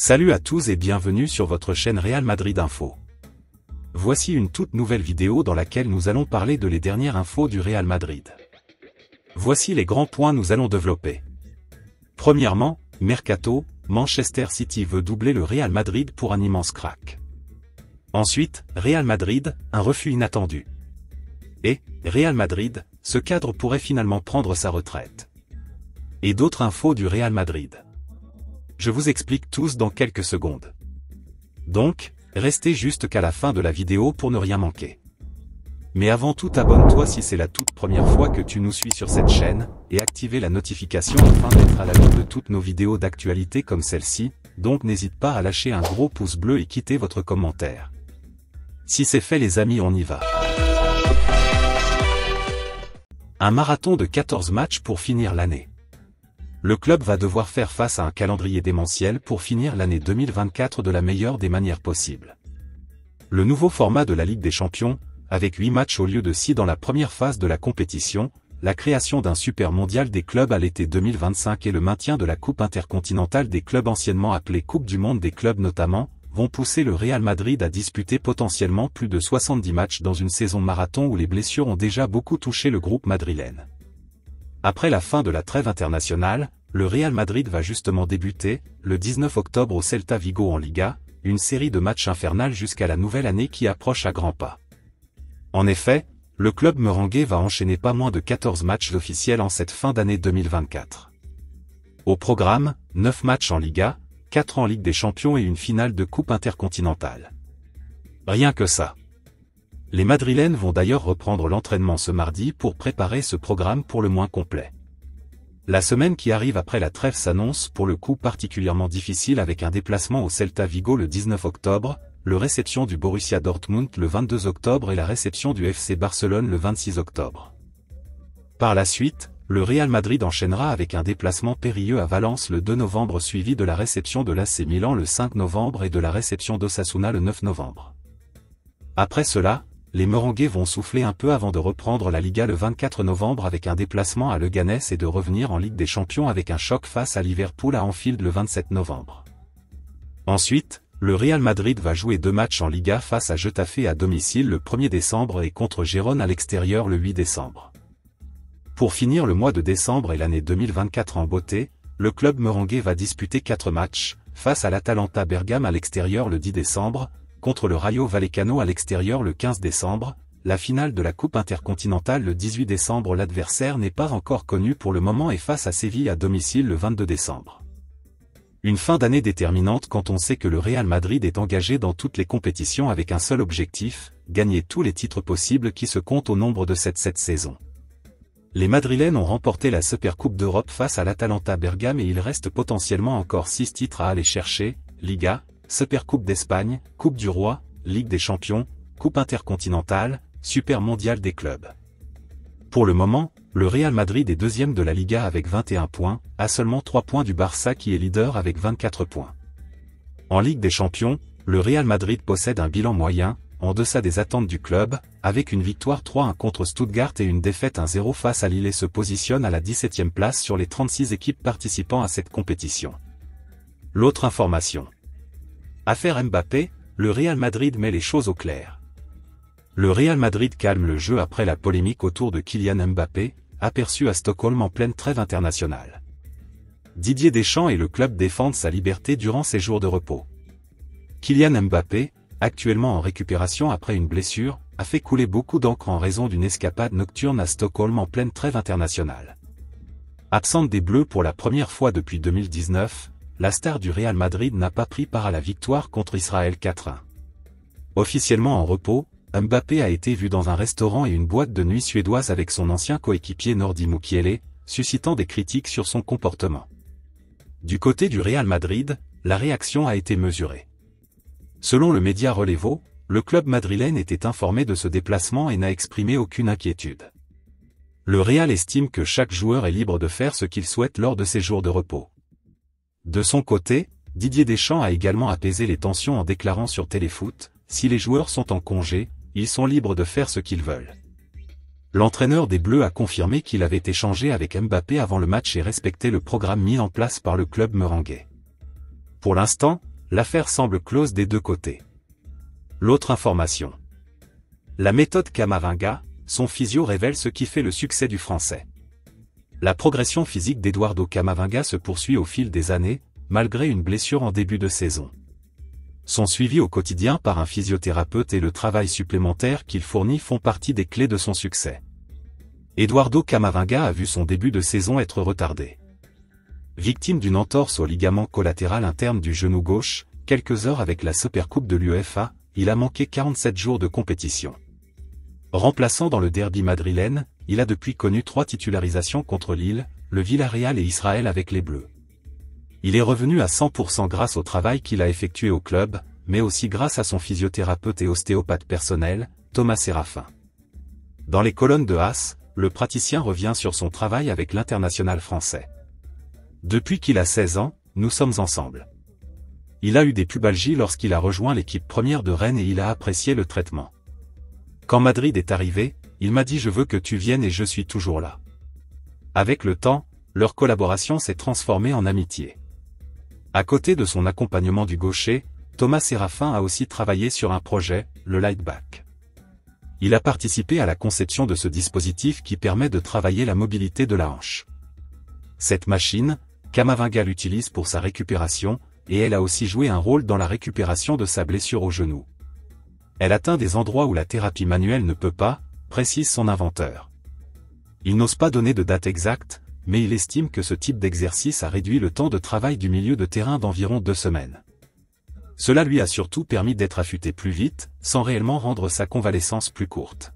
Salut à tous et bienvenue sur votre chaîne Real Madrid Info. Voici une toute nouvelle vidéo dans laquelle nous allons parler de les dernières infos du Real Madrid. Voici les grands points nous allons développer. Premièrement, Mercato, Manchester City veut doubler le Real Madrid pour un immense crack. Ensuite, Real Madrid, un refus inattendu. Et, Real Madrid, ce cadre pourrait finalement prendre sa retraite. Et d'autres infos du Real Madrid. Je vous explique tous dans quelques secondes. Donc, restez jusqu'à la fin de la vidéo pour ne rien manquer. Mais avant tout, abonne-toi si c'est la toute première fois que tu nous suis sur cette chaîne, et activez la notification afin d'être à l'abri de toutes nos vidéos d'actualité comme celle-ci, donc n'hésite pas à lâcher un gros pouce bleu et quitter votre commentaire. Si c'est fait les amis, on y va. Un marathon de 14 matchs pour finir l'année. Le club va devoir faire face à un calendrier démentiel pour finir l'année 2024 de la meilleure des manières possibles. Le nouveau format de la Ligue des Champions, avec 8 matchs au lieu de 6 dans la première phase de la compétition, la création d'un super mondial des clubs à l'été 2025 et le maintien de la Coupe intercontinentale des clubs anciennement appelée Coupe du monde des clubs notamment, vont pousser le Real Madrid à disputer potentiellement plus de 70 matchs dans une saison marathon où les blessures ont déjà beaucoup touché le groupe madrilène. Après la fin de la trêve internationale, le Real Madrid va justement débuter, le 19 octobre au Celta Vigo en Liga, une série de matchs infernales jusqu'à la nouvelle année qui approche à grands pas. En effet, le club merengue va enchaîner pas moins de 14 matchs officiels en cette fin d'année 2024. Au programme, 9 matchs en Liga, 4 en Ligue des Champions et une finale de Coupe intercontinentale. Rien que ça. Les Madrilènes vont d'ailleurs reprendre l'entraînement ce mardi pour préparer ce programme pour le moins complet. La semaine qui arrive après la trêve s'annonce pour le coup particulièrement difficile avec un déplacement au Celta Vigo le 19 octobre, le réception du Borussia Dortmund le 22 octobre et la réception du FC Barcelone le 26 octobre. Par la suite, le Real Madrid enchaînera avec un déplacement périlleux à Valence le 2 novembre suivi de la réception de l'AC Milan le 5 novembre et de la réception d'Osasuna le 9 novembre. Après cela, les merengues vont souffler un peu avant de reprendre la Liga le 24 novembre avec un déplacement à Leganés et de revenir en Ligue des Champions avec un choc face à Liverpool à Anfield le 27 novembre. Ensuite, le Real Madrid va jouer 2 matchs en Liga face à Getafe à domicile le 1er décembre et contre Gérone à l'extérieur le 8 décembre. Pour finir le mois de décembre et l'année 2024 en beauté, le club merengue va disputer 4 matchs, face à l'Atalanta Bergame à l'extérieur le 10 décembre, contre le Rayo Vallecano à l'extérieur le 15 décembre, la finale de la Coupe intercontinentale le 18 décembre. L'adversaire n'est pas encore connu pour le moment et face à Séville à domicile le 22 décembre. Une fin d'année déterminante quand on sait que le Real Madrid est engagé dans toutes les compétitions avec un seul objectif, gagner tous les titres possibles qui se comptent au nombre de cette saison. Les Madrilènes ont remporté la Supercoupe d'Europe face à l'Atalanta Bergame et il reste potentiellement encore 6 titres à aller chercher, Liga, Supercoupe d'Espagne, Coupe du Roi, Ligue des Champions, Coupe intercontinentale, Super mondial des clubs. Pour le moment, le Real Madrid est deuxième de la Liga avec 21 points, à seulement 3 points du Barça qui est leader avec 24 points. En Ligue des Champions, le Real Madrid possède un bilan moyen, en deçà des attentes du club, avec une victoire 3-1 contre Stuttgart et une défaite 1-0 face à Lille et se positionne à la 17e place sur les 36 équipes participant à cette compétition. L'autre information. Affaire Mbappé, le Real Madrid met les choses au clair. Le Real Madrid calme le jeu après la polémique autour de Kylian Mbappé, aperçu à Stockholm en pleine trêve internationale. Didier Deschamps et le club défendent sa liberté durant ses jours de repos. Kylian Mbappé, actuellement en récupération après une blessure, a fait couler beaucoup d'encre en raison d'une escapade nocturne à Stockholm en pleine trêve internationale. Absente des Bleus pour la première fois depuis 2019, la star du Real Madrid n'a pas pris part à la victoire contre Israël 4-1. Officiellement en repos, Mbappé a été vu dans un restaurant et une boîte de nuit suédoise avec son ancien coéquipier Nordi Mukiele, suscitant des critiques sur son comportement. Du côté du Real Madrid, la réaction a été mesurée. Selon le média Relevo, le club madrilène était informé de ce déplacement et n'a exprimé aucune inquiétude. Le Real estime que chaque joueur est libre de faire ce qu'il souhaite lors de ses jours de repos. De son côté, Didier Deschamps a également apaisé les tensions en déclarant sur Téléfoot, « Si les joueurs sont en congé, ils sont libres de faire ce qu'ils veulent. » L'entraîneur des Bleus a confirmé qu'il avait échangé avec Mbappé avant le match et respecté le programme mis en place par le club merengue. Pour l'instant, l'affaire semble close des deux côtés. L'autre information. La méthode Camavinga, son physio révèle ce qui fait le succès du Français. La progression physique d'Eduardo Camavinga se poursuit au fil des années, malgré une blessure en début de saison. Son suivi au quotidien par un physiothérapeute et le travail supplémentaire qu'il fournit font partie des clés de son succès. Eduardo Camavinga a vu son début de saison être retardé. Victime d'une entorse au ligament collatéral interne du genou gauche, quelques heures avec la Supercoupe de l'UEFA, il a manqué 47 jours de compétition. Remplaçant dans le derby madrilène, il a depuis connu 3 titularisations contre Lille, le Villarreal et Israël avec les Bleus. Il est revenu à 100% grâce au travail qu'il a effectué au club, mais aussi grâce à son physiothérapeute et ostéopathe personnel, Thomas Séraphin. Dans les colonnes de AS, le praticien revient sur son travail avec l'international français. Depuis qu'il a 16 ans, nous sommes ensemble. Il a eu des pubalgies lorsqu'il a rejoint l'équipe première de Rennes et il a apprécié le traitement. Quand Madrid est arrivé, il m'a dit « Je veux que tu viennes et je suis toujours là ». Avec le temps, leur collaboration s'est transformée en amitié. À côté de son accompagnement du gaucher, Thomas Séraphin a aussi travaillé sur un projet, le Lightback. Il a participé à la conception de ce dispositif qui permet de travailler la mobilité de la hanche. Cette machine, Camavinga l'utilise pour sa récupération, et elle a aussi joué un rôle dans la récupération de sa blessure au genou. Elle atteint des endroits où la thérapie manuelle ne peut pas, précise son inventeur. Il n'ose pas donner de date exacte, mais il estime que ce type d'exercice a réduit le temps de travail du milieu de terrain d'environ 2 semaines. Cela lui a surtout permis d'être affûté plus vite, sans réellement rendre sa convalescence plus courte.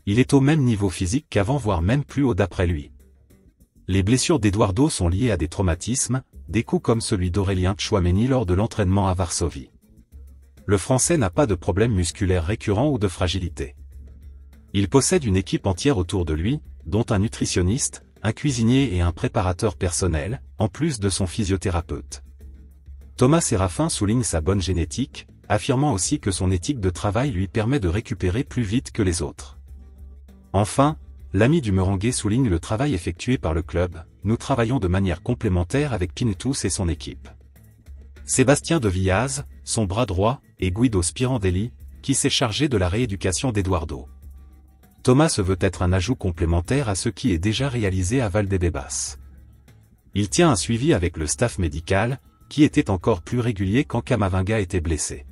Il est au même niveau physique qu'avant, voire même plus haut d'après lui. Les blessures d'Eduardo sont liées à des traumatismes, des coups comme celui d'Aurélien Tchouaméni lors de l'entraînement à Varsovie. Le Français n'a pas de problème musculaire récurrent ou de fragilité. Il possède une équipe entière autour de lui, dont un nutritionniste, un cuisinier et un préparateur personnel, en plus de son physiothérapeute. Thomas Séraphin souligne sa bonne génétique, affirmant aussi que son éthique de travail lui permet de récupérer plus vite que les autres. Enfin, l'ami du Merengue souligne le travail effectué par le club, nous travaillons de manière complémentaire avec Pintus et son équipe. Sébastien de Villaz, son bras droit, et Guido Spirandelli, qui s'est chargé de la rééducation d'Eduardo. Thomas se veut être un ajout complémentaire à ce qui est déjà réalisé à Valdebebas. Il tient un suivi avec le staff médical, qui était encore plus régulier quand Camavinga était blessé.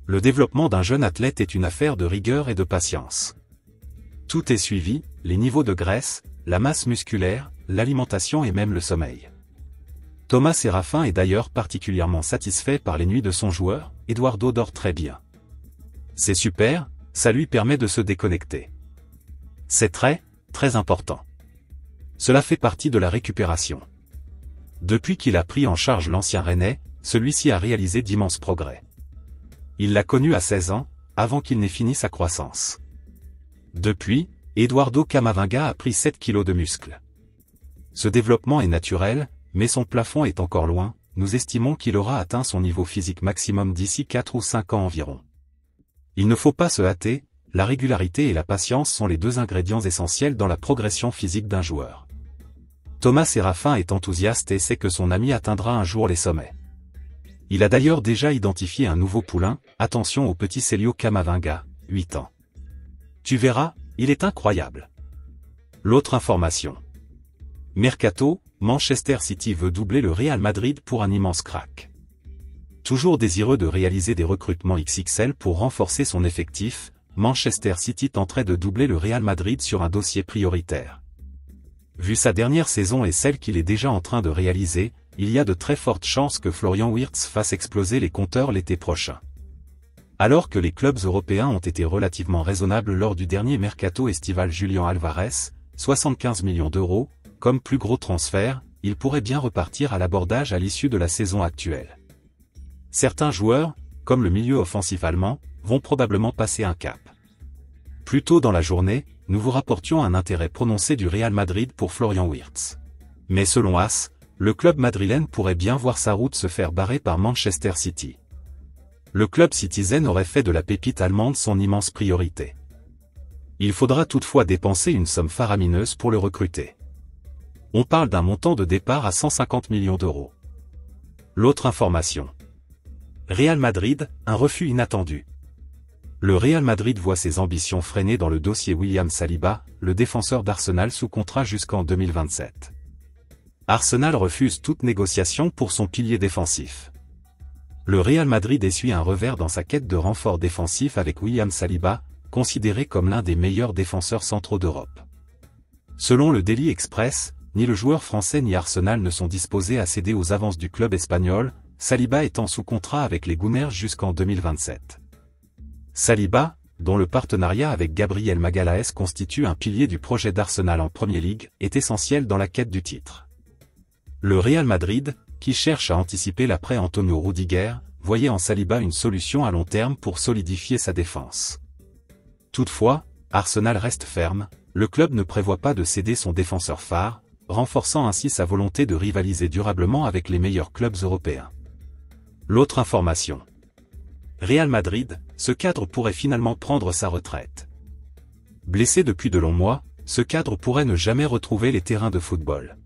Le développement d'un jeune athlète est une affaire de rigueur et de patience. Tout est suivi, les niveaux de graisse, la masse musculaire, l'alimentation et même le sommeil. Thomas Séraphin est d'ailleurs particulièrement satisfait par les nuits de son joueur, Eduardo dort très bien. C'est super, ça lui permet de se déconnecter. C'est très important. Cela fait partie de la récupération. Depuis qu'il a pris en charge l'ancien Rennais, celui-ci a réalisé d'immenses progrès. Il l'a connu à 16 ans, avant qu'il n'ait fini sa croissance. Depuis, Eduardo Camavinga a pris 7 kilos de muscles. Ce développement est naturel, mais son plafond est encore loin, nous estimons qu'il aura atteint son niveau physique maximum d'ici 4 ou 5 ans environ. Il ne faut pas se hâter, la régularité et la patience sont les 2 ingrédients essentiels dans la progression physique d'un joueur. Thomas Séraphin est enthousiaste et sait que son ami atteindra un jour les sommets. Il a d'ailleurs déjà identifié un nouveau poulain, attention au petit Célio Camavinga, 8 ans. Tu verras, il est incroyable. L'autre information. Mercato, Manchester City veut doubler le Real Madrid pour un immense crack. Toujours désireux de réaliser des recrutements XXL pour renforcer son effectif, Manchester City tenterait de doubler le Real Madrid sur un dossier prioritaire. Vu sa dernière saison et celle qu'il est déjà en train de réaliser, il y a de très fortes chances que Florian Wirtz fasse exploser les compteurs l'été prochain. Alors que les clubs européens ont été relativement raisonnables lors du dernier mercato estival, Julián Alvarez, 75 millions d'euros, comme plus gros transfert, il pourrait bien repartir à l'abordage à l'issue de la saison actuelle. Certains joueurs, comme le milieu offensif allemand, vont probablement passer un cap. Plus tôt dans la journée, nous vous rapportions un intérêt prononcé du Real Madrid pour Florian Wirtz. Mais selon AS, le club madrilène pourrait bien voir sa route se faire barrer par Manchester City. Le club citizen aurait fait de la pépite allemande son immense priorité. Il faudra toutefois dépenser une somme faramineuse pour le recruter. On parle d'un montant de départ à 150 millions d'euros. L'autre information. Real Madrid, un refus inattendu. Le Real Madrid voit ses ambitions freinées dans le dossier William Saliba, le défenseur d'Arsenal sous contrat jusqu'en 2027. Arsenal refuse toute négociation pour son pilier défensif. Le Real Madrid essuie un revers dans sa quête de renfort défensif avec William Saliba, considéré comme l'un des meilleurs défenseurs centraux d'Europe. Selon le Daily Express, ni le joueur français ni Arsenal ne sont disposés à céder aux avances du club espagnol, Saliba étant sous contrat avec les Gunners jusqu'en 2027. Saliba, dont le partenariat avec Gabriel Magalhaes constitue un pilier du projet d'Arsenal en Premier League, est essentiel dans la quête du titre. Le Real Madrid, qui cherche à anticiper l'après Antonio Rudiger, voyait en Saliba une solution à long terme pour solidifier sa défense. Toutefois, Arsenal reste ferme, le club ne prévoit pas de céder son défenseur phare, renforçant ainsi sa volonté de rivaliser durablement avec les meilleurs clubs européens. L'autre information. Real Madrid, ce cadre pourrait finalement prendre sa retraite. Blessé depuis de longs mois, ce cadre pourrait ne jamais retrouver les terrains de football.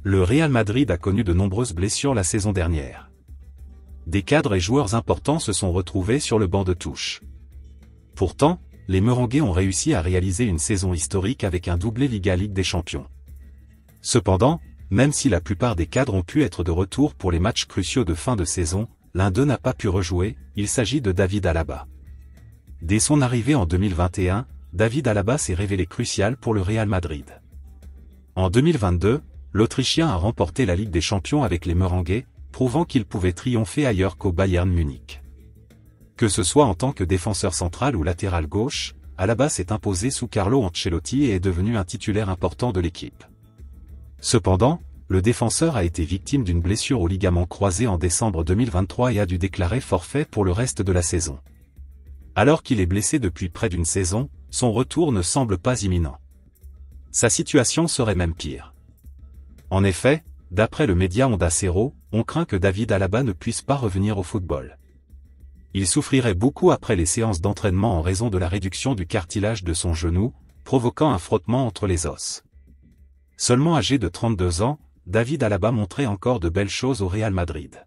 Le Real Madrid a connu de nombreuses blessures la saison dernière. Des cadres et joueurs importants se sont retrouvés sur le banc de touche. Pourtant, les Merengues ont réussi à réaliser une saison historique avec un doublé Ligue des Champions. Cependant, même si la plupart des cadres ont pu être de retour pour les matchs cruciaux de fin de saison, l'un d'eux n'a pas pu rejouer, il s'agit de David Alaba. Dès son arrivée en 2021, David Alaba s'est révélé crucial pour le Real Madrid. En 2022, l'Autrichien a remporté la Ligue des Champions avec les Merengues, prouvant qu'il pouvait triompher ailleurs qu'au Bayern Munich. Que ce soit en tant que défenseur central ou latéral gauche, Alaba s'est imposé sous Carlo Ancelotti et est devenu un titulaire important de l'équipe. Cependant, le défenseur a été victime d'une blessure au ligament croisé en décembre 2023 et a dû déclarer forfait pour le reste de la saison. Alors qu'il est blessé depuis près d'une saison, son retour ne semble pas imminent. Sa situation serait même pire. En effet, d'après le média Onda Cero, on craint que David Alaba ne puisse pas revenir au football. Il souffrirait beaucoup après les séances d'entraînement en raison de la réduction du cartilage de son genou, provoquant un frottement entre les os. Seulement âgé de 32 ans, David Alaba montrait encore de belles choses au Real Madrid.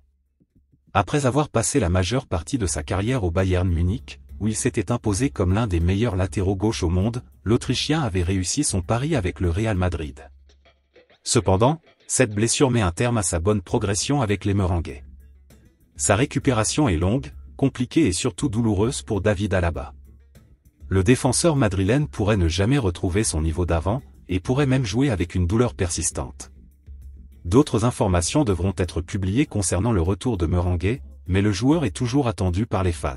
Après avoir passé la majeure partie de sa carrière au Bayern Munich, où il s'était imposé comme l'un des meilleurs latéraux gauche au monde, l'Autrichien avait réussi son pari avec le Real Madrid. Cependant, cette blessure met un terme à sa bonne progression avec les Merengues. Sa récupération est longue, compliquée et surtout douloureuse pour David Alaba. Le défenseur madrilène pourrait ne jamais retrouver son niveau d'avant, et pourrait même jouer avec une douleur persistante. D'autres informations devront être publiées concernant le retour de Merengue, mais le joueur est toujours attendu par les fans.